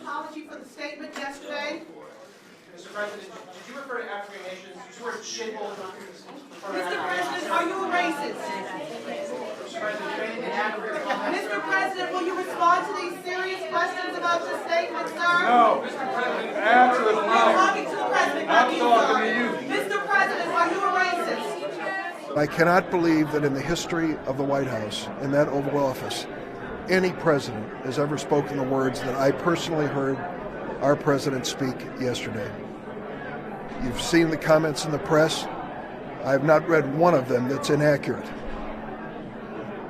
apology for the statement yesterday? Mr. President, did you refer to African nations? You swear shithole countries? Mr. President, are you a racist? Mr. President, you anything African? Mr. President, will you respond to these serious questions about your statement, sir? No, Mr. President, answer the I'm line. talking to the President, not I'm you, talking sir. to you. Mr. President, are you a racist? I cannot believe that in the history of the White House, in that Oval Office, any president has ever spoken the words that I personally heard our president speak yesterday. You've seen the comments in the press. I have not read one of them that's inaccurate.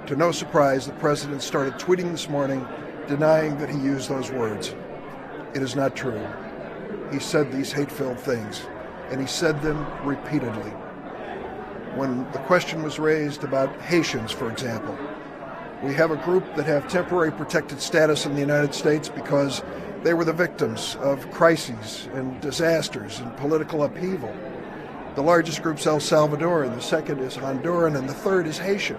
To no surprise, the president started tweeting this morning denying that he used those words. It is not true. He said these hate-filled things, and he said them repeatedly. When the question was raised about Haitians, for example, we have a group that have temporary protected status in the United States because they were the victims of crises and disasters and political upheaval. The largest group's El Salvador, the second is Honduran, and the third is Haitian.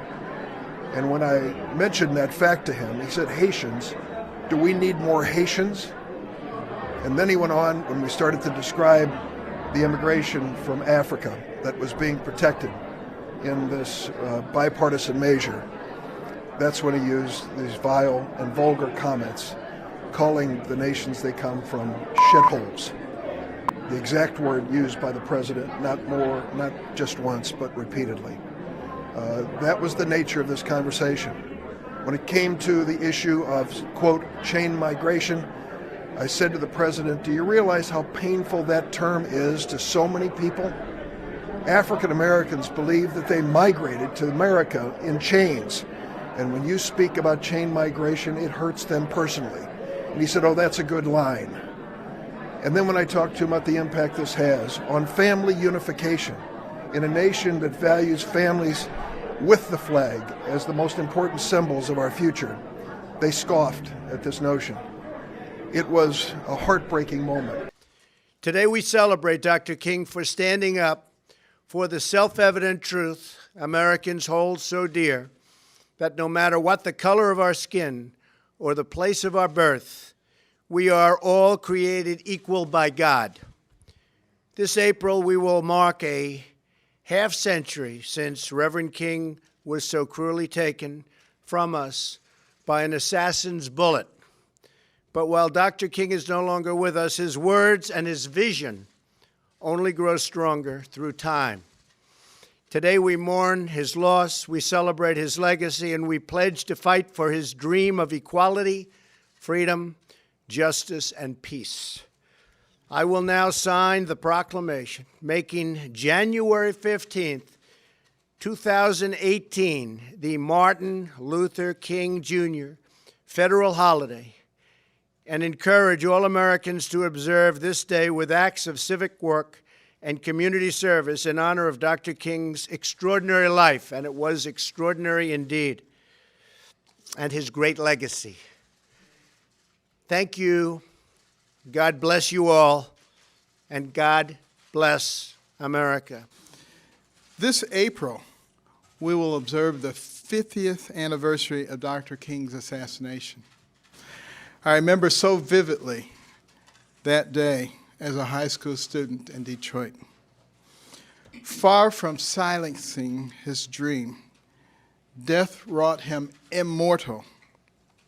And when I mentioned that fact to him, he said, Haitians, do we need more Haitians? And then he went on when we started to describe the immigration from Africa that was being protected in this bipartisan measure. That's when he used these vile and vulgar comments, calling the nations they come from shitholes. The exact word used by the president, not just once, but repeatedly. That was the nature of this conversation. When it came to the issue of, quote, chain migration, I said to the president, do you realize how painful that term is to so many people? African Americans believe that they migrated to America in chains. And when you speak about chain migration, it hurts them personally. And he said, oh, that's a good line. And then when I talked to him about the impact this has on family unification in a nation that values families with the flag as the most important symbols of our future, they scoffed at this notion. It was a heartbreaking moment. Today we celebrate Dr. King for standing up for the self-evident truth Americans hold so dear, that no matter what the color of our skin or the place of our birth, we are all created equal by God. This April, we will mark a half-century since Reverend King was so cruelly taken from us by an assassin's bullet. But while Dr. King is no longer with us, his words and his vision only grow stronger through time. Today we mourn his loss, we celebrate his legacy, and we pledge to fight for his dream of equality, freedom, justice, and peace. I will now sign the proclamation making January 15th, 2018, the Martin Luther King Jr. federal holiday, and encourage all Americans to observe this day with acts of civic work and community service in honor of Dr. King's extraordinary life, and it was extraordinary indeed, and his great legacy. Thank you. God bless you all, and God bless America. This April, we will observe the 50th anniversary of Dr. King's assassination. I remember so vividly that day as a high school student in Detroit. Far from silencing his dream, death wrought him immortal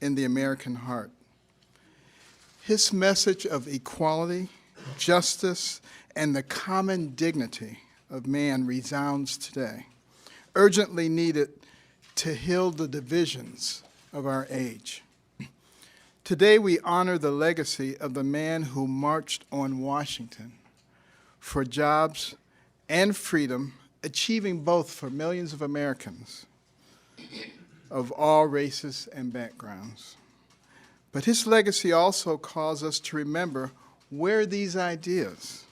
in the American heart. His message of equality, justice, and the common dignity of man resounds today, urgently needed to heal the divisions of our age. Today we honor the legacy of the man who marched on Washington for jobs and freedom, achieving both for millions of Americans of all races and backgrounds. But his legacy also calls us to remember where these ideas,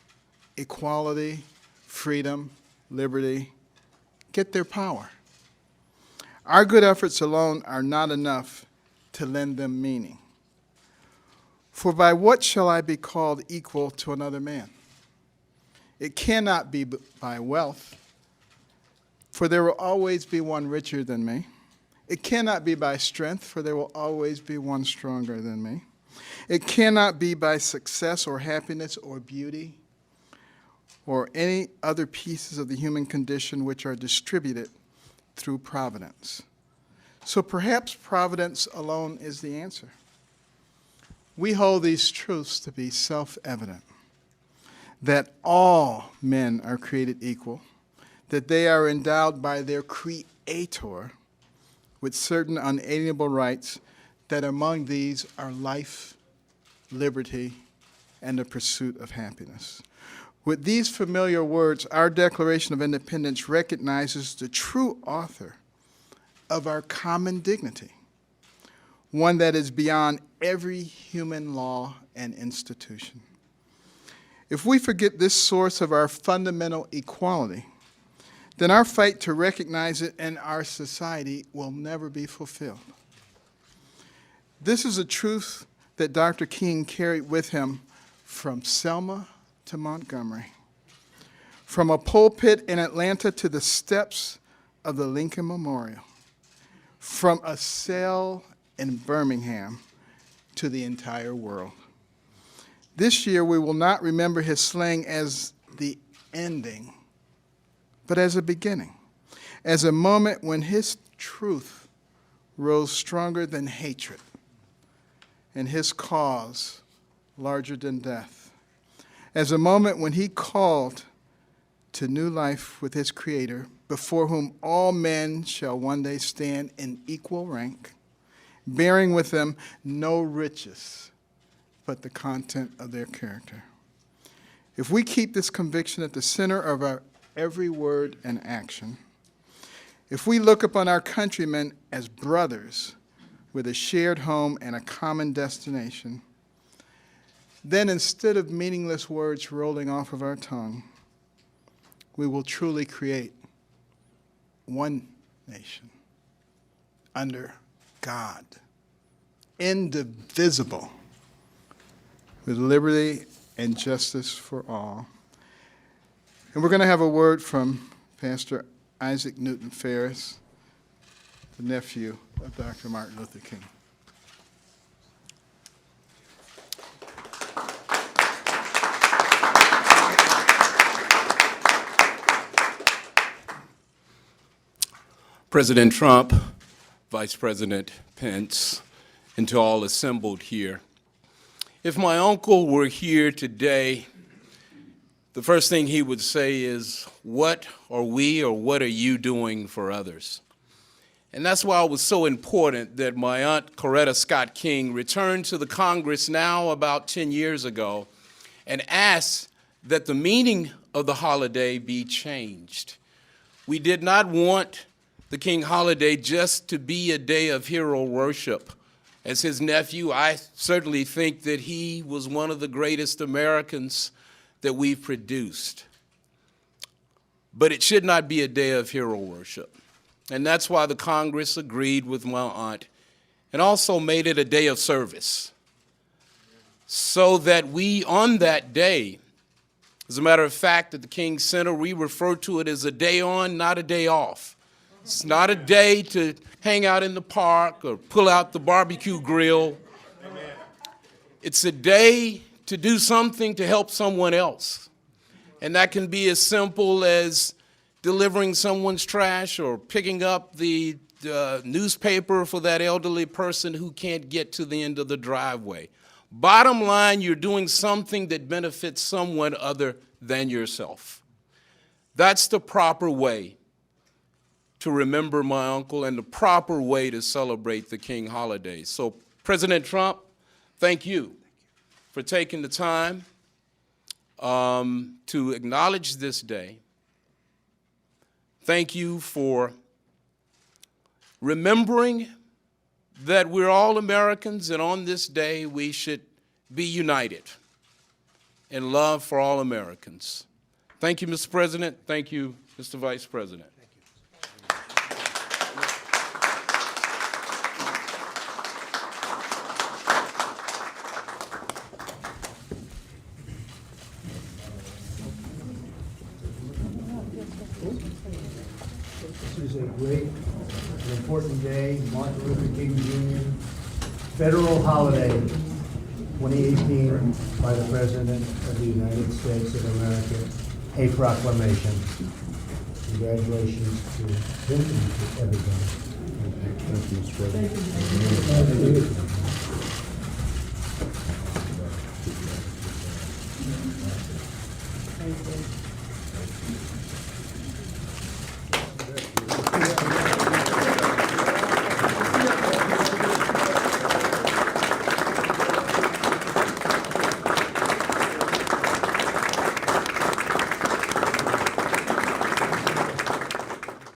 equality, freedom, liberty, get their power. Our good efforts alone are not enough to lend them meaning. For by what shall I be called equal to another man? It cannot be by wealth, for there will always be one richer than me. It cannot be by strength, for there will always be one stronger than me. It cannot be by success or happiness or beauty or any other pieces of the human condition which are distributed through providence. So perhaps providence alone is the answer. We hold these truths to be self-evident, that all men are created equal, that they are endowed by their Creator with certain unalienable rights, that among these are life, liberty, and the pursuit of happiness. With these familiar words, our Declaration of Independence recognizes the true author of our common dignity, one that is beyond every human law and institution. If we forget this source of our fundamental equality, then our fight to recognize it in our society will never be fulfilled. This is a truth that Dr. King carried with him from Selma to Montgomery, from a pulpit in Atlanta to the steps of the Lincoln Memorial, from a cell in Birmingham to the entire world. This year, we will not remember his slaying as the ending, but as a beginning, as a moment when his truth rose stronger than hatred and his cause larger than death, as a moment when he called to new life with his Creator, before whom all men shall one day stand in equal rank, bearing with them no riches but the content of their character. If we keep this conviction at the center of our every word and action, if we look upon our countrymen as brothers with a shared home and a common destination, then instead of meaningless words rolling off of our tongue, we will truly create one nation under God, indivisible, with liberty and justice for all. And we're going to have a word from Pastor Isaac Newton Farris, the nephew of Dr. Martin Luther King. President Trump, Vice President Pence, and to all assembled here. If my uncle were here today, the first thing he would say is, what are we or what are you doing for others? And that's why it was so important that my aunt Coretta Scott King returned to the Congress now about 10 years ago and asked that the meaning of the holiday be changed. We did not want the King holiday just to be a day of hero worship. As his nephew, I certainly think that he was one of the greatest Americans that we've produced. But it should not be a day of hero worship. And that's why the Congress agreed with my aunt and also made it a day of service. So that we, on that day, as a matter of fact, at the King Center, we refer to it as a day on, not a day off. It's not a day to hang out in the park or pull out the barbecue grill. Amen. It's a day to do something to help someone else. And that can be as simple as delivering someone's trash or picking up the newspaper for that elderly person who can't get to the end of the driveway. Bottom line, you're doing something that benefits someone other than yourself. That's the proper way to remember my uncle and the proper way to celebrate the King holiday. So, President Trump, thank you for taking the time to acknowledge this day. Thank you for remembering that we're all Americans, and on this day we should be united in love for all Americans. Thank you, Mr. President. Thank you, Mr. Vice President. This is a great and important day, Martin Luther King Jr. federal holiday. 2018 by the President of the United States of America, a proclamation. Congratulations to him and to everybody. Thank you, Mr. President. Thank you.